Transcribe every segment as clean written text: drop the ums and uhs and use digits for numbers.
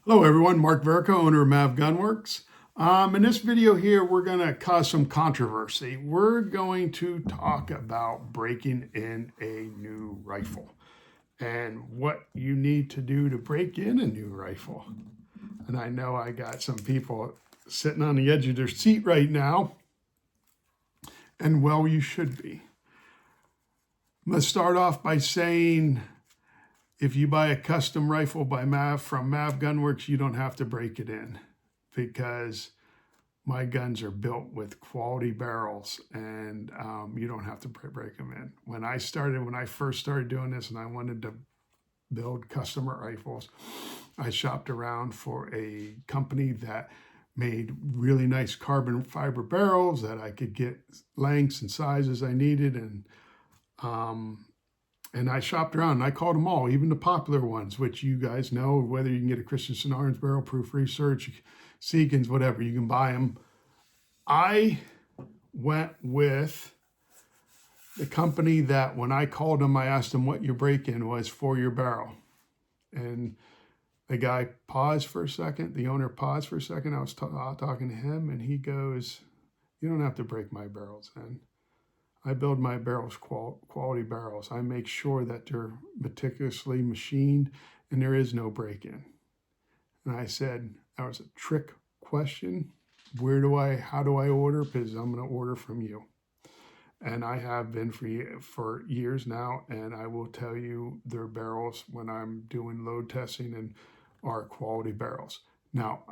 Hello everyone, Mark Verico, owner of MAV Gunworks. In this video here, we're going to cause some controversy. We're going to talk about breaking in a new rifle and what you need to do to break in a new rifle. And I know I got some people sitting on the edge of their seat right now, and well, you should be. I'm going to start off by saying if you buy a custom rifle by MAV from MAV Gunworks, you don't have to break it in because my guns are built with quality barrels and you don't have to break them in. When I first started doing this and I wanted to build custom rifles, I shopped around for a company that made really nice carbon fiber barrels that I could get lengths and sizes I needed, and I shopped around and I called them all, even the popular ones, which you guys know, whether you can get a Christensen Arms Barrel, Proof Research, Seekins, whatever, you can buy them. I went with the company that when I called them, I asked them what your break-in was for your barrel. And the guy paused for a second, the owner paused for a second. I was talking to him and he goes, "You don't have to break my barrels in. I build my barrels quality barrels. I make sure that they're meticulously machined and there is no break-in." And I said, that was a trick question. How do I order? Because I'm going to order from you. And I have been for years now. And I will tell you their barrels when I'm doing load testing and are quality barrels. Now,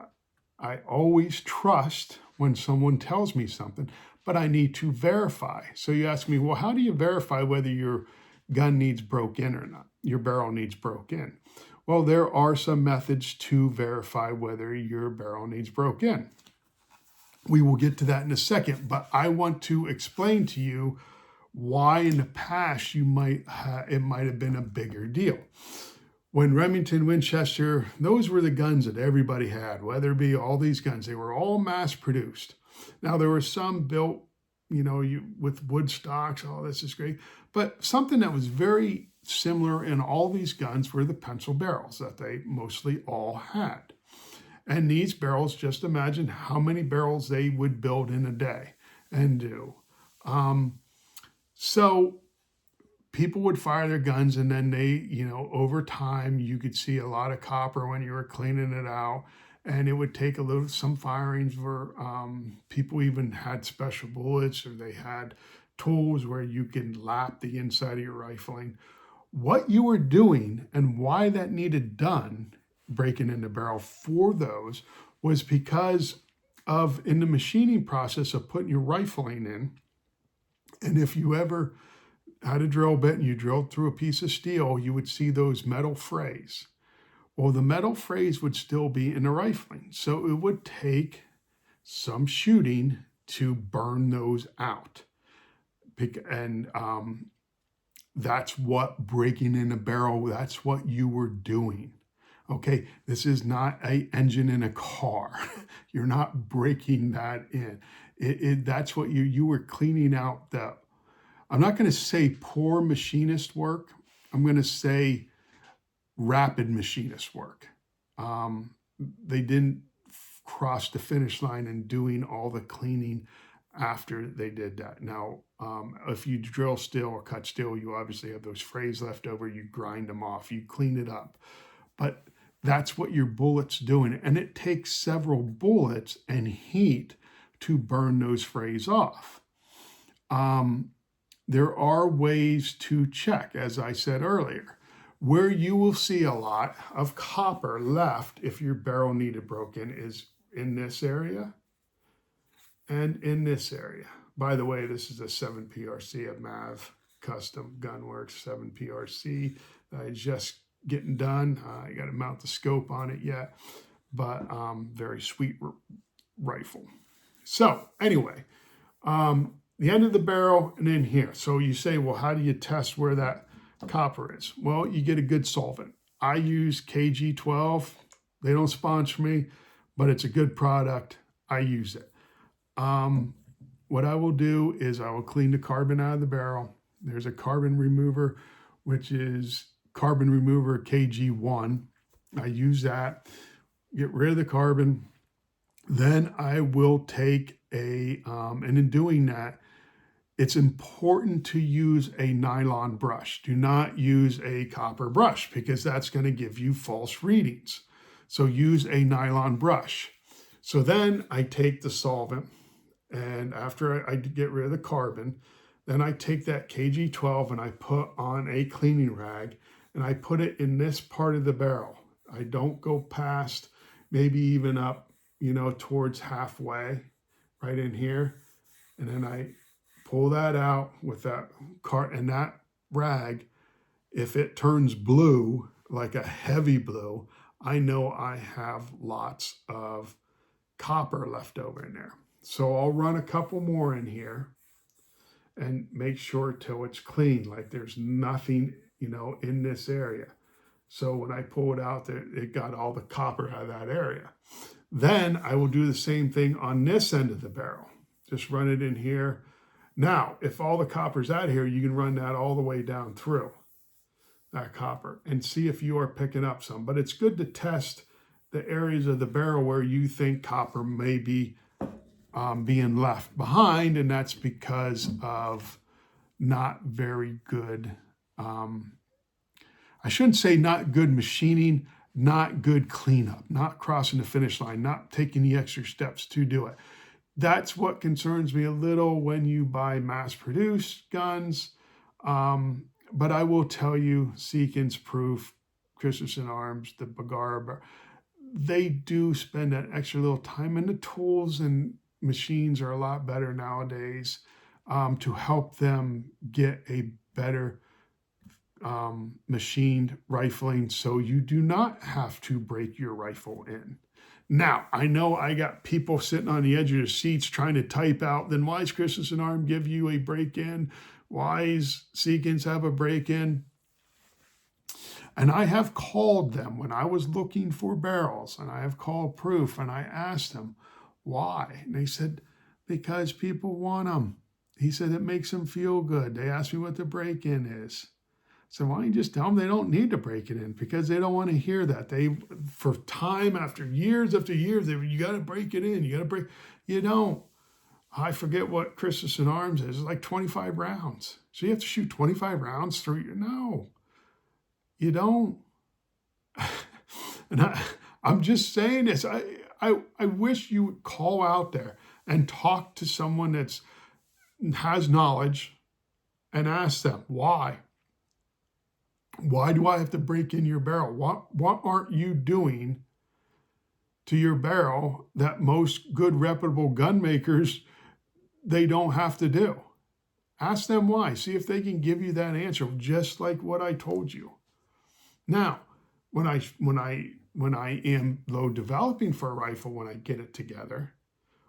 I always trust when someone tells me something, but I need to verify. So you ask me, well, how do you verify whether your gun needs broke in or not? Your barrel needs broke in. Well, there are some methods to verify whether your barrel needs broke in. We will get to that in a second, but I want to explain to you why in the past it might have been a bigger deal. When Remington, Winchester, those were the guns that everybody had, Weatherby, all these guns, they were all mass produced. Now there were some built, with wood stocks, oh, this is great. But something that was very similar in all these guns were the pencil barrels that they mostly all had. And these barrels, just imagine how many barrels they would build in a day and do. So people would fire their guns and then they, over time, you could see a lot of copper when you were cleaning it out. And it would take some firings for people even had special bullets or they had tools where you can lap the inside of your rifling. What you were doing and why that needed done, breaking in the barrel for those, was because of in the machining process of putting your rifling in. And if you ever had a drill bit and you drilled through a piece of steel, you would see those metal frays. Well, the metal frays would still be in the rifling. So it would take some shooting to burn those out. And that's what breaking in a barrel, that's what you were doing. Okay, this is not an engine in a car. You're not breaking that in. That's what you were cleaning out the, I'm not going to say poor machinist work. I'm going to say rapid machinist work. They didn't cross the finish line in doing all the cleaning after they did that. Now, if you drill steel or cut steel, you obviously have those frays left over. You grind them off, you clean it up. But that's what your bullet's doing. And it takes several bullets and heat to burn those frays off. There are ways to check, as I said earlier. Where you will see a lot of copper left if your barrel needed broken is in this area and in this area. By the way, this is a 7PRC, a MAV custom Gunworks 7PRC that I just getting done. I got to mount the scope on it yet, but very sweet rifle. So anyway, the end of the barrel and in here. So you say, well, how do you test where that copper is? Well, you get a good solvent. I use KG12. They don't sponsor me, but it's a good product. I use it. What I will do is I will clean the carbon out of the barrel. There's a carbon remover, which is carbon remover KG1. I use that. get rid of the carbon. Then I will take and in doing that, it's important to use a nylon brush. Do not use a copper brush because that's going to give you false readings. So use a nylon brush. So then I take the solvent, and after I get rid of the carbon, then I take that KG12 and I put on a cleaning rag and I put it in this part of the barrel. I don't go past, maybe even up, towards halfway, right in here. And then I pull that out with that cart and that rag. If it turns blue, like a heavy blue, I know I have lots of copper left over in there. So I'll run a couple more in here and make sure till it's clean, like there's nothing, in this area. So when I pull it out, it got all the copper out of that area. Then I will do the same thing on this end of the barrel. Just run it in here. Now, if all the copper's out here, you can run that all the way down through that copper and see if you are picking up some. But it's good to test the areas of the barrel where you think copper may be being left behind, and that's because of not very good, I shouldn't say not good machining, not good cleanup, not crossing the finish line, not taking the extra steps to do it. That's what concerns me a little when you buy mass-produced guns. But I will tell you, Seekins Proof, Christensen Arms, the Bergara, they do spend that extra little time, and the tools and machines are a lot better nowadays to help them get a better machined rifling, so you do not have to break your rifle in. Now, I know I got people sitting on the edge of their seats trying to type out, then why does Christensen Arm give you a break-in? Why does Seekins have a break-in? And I have called them when I was looking for barrels, and I have called Proof, and I asked them, why? And they said, because people want them. He said, it makes them feel good. They asked me what the break-in is. So why don't you just tell them they don't need to break it in, because they don't want to hear that. They, for time after years, you got to break it in. You don't. I forget what Christensen Arms is. It's like 25 rounds. So you have to shoot 25 rounds through your, no, you don't. And I'm just saying this. I wish you would call out there and talk to someone that's has knowledge and ask them, why? Why do I have to break in your barrel? What aren't you doing to your barrel that most good reputable gun makers, they don't have to do? Ask them why. See if they can give you that answer, just like what I told you. Now, when I am load developing for a rifle, when I get it together,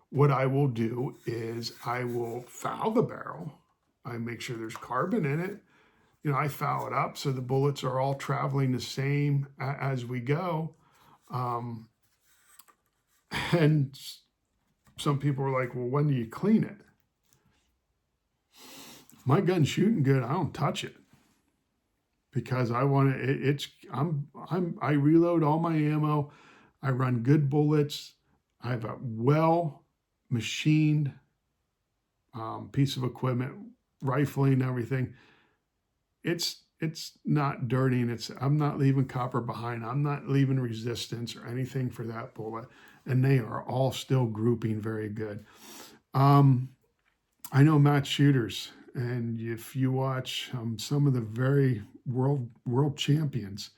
what I will do is I will foul the barrel. I make sure there's carbon in it. I foul it up so the bullets are all traveling the same as we go. And some people are like, well, when do you clean it? If my gun's shooting good, I don't touch it, because I want to, I reload all my ammo. I run good bullets. I have a well machined piece of equipment, rifling, everything. It's not dirty, and I'm not leaving copper behind. I'm not leaving resistance or anything for that bullet, and they are all still grouping very good. I know match shooters, and if you watch some of the very world champions,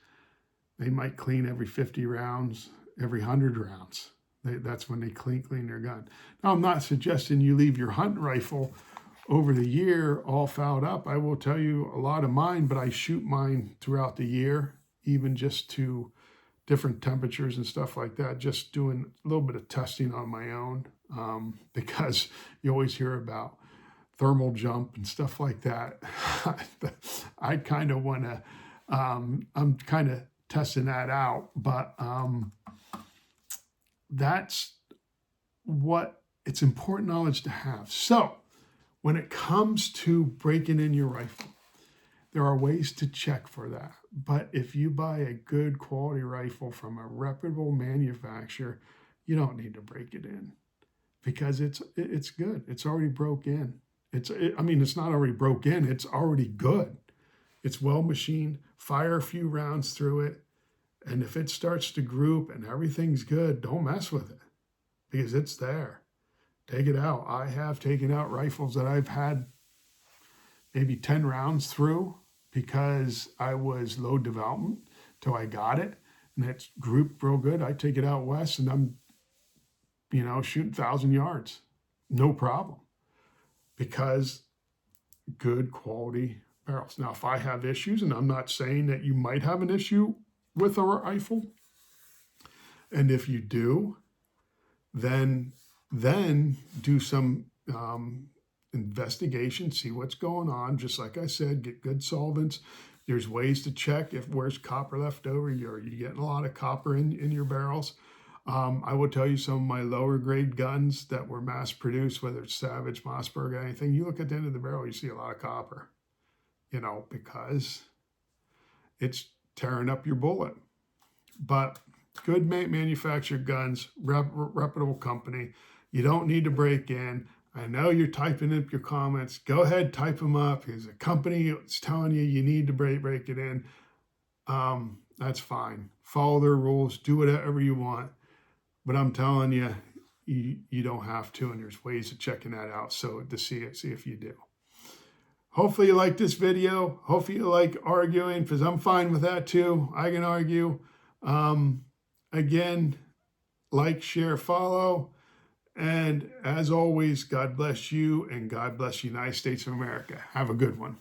they might clean every 50 rounds, every 100 rounds. That's when they clean their gun. Now, I'm not suggesting you leave your hunting rifle over the year all fouled up. I will tell you a lot of mine, but I shoot mine throughout the year, even just to different temperatures and stuff like that, just doing a little bit of testing on my own, because you always hear about thermal jump and stuff like that. I kind of want to, I'm kind of testing that out, but that's what it's important knowledge to have. So when it comes to breaking in your rifle, There are ways to check for that. But if you buy a good quality rifle from a reputable manufacturer, you don't need to break it in because it's good. It's already broke in. I mean, it's not already broke in. It's already good. It's well machined. Fire a few rounds through it. And if it starts to group and everything's good, don't mess with it because it's there. Take it out. I have taken out rifles that I've had maybe 10 rounds through because I was low development till I got it. And it's grouped real good. I take it out west and I'm, shooting 1,000 yards. No problem. Because good quality barrels. Now, if I have issues, and I'm not saying that you might have an issue with a rifle, and if you do, then do some investigation, see what's going on. Just like I said, get good solvents. There's ways to check if where's copper left over. Are you getting a lot of copper in your barrels? I will tell you some of my lower grade guns that were mass produced, whether it's Savage, Mossberg, anything, you look at the end of the barrel, you see a lot of copper, because it's tearing up your bullet. But good manufactured guns, reputable company. You don't need to break in. I know you're typing up your comments. Go ahead, type them up. There's a company that's telling you need to break it in. That's fine. Follow their rules. Do whatever you want. But I'm telling you, you don't have to, and there's ways of checking that out. So to see if you do. Hopefully you like this video. Hopefully you like arguing, because I'm fine with that too. I can argue. Again, like, share, follow. And as always, God bless you and God bless the United States of America. Have a good one.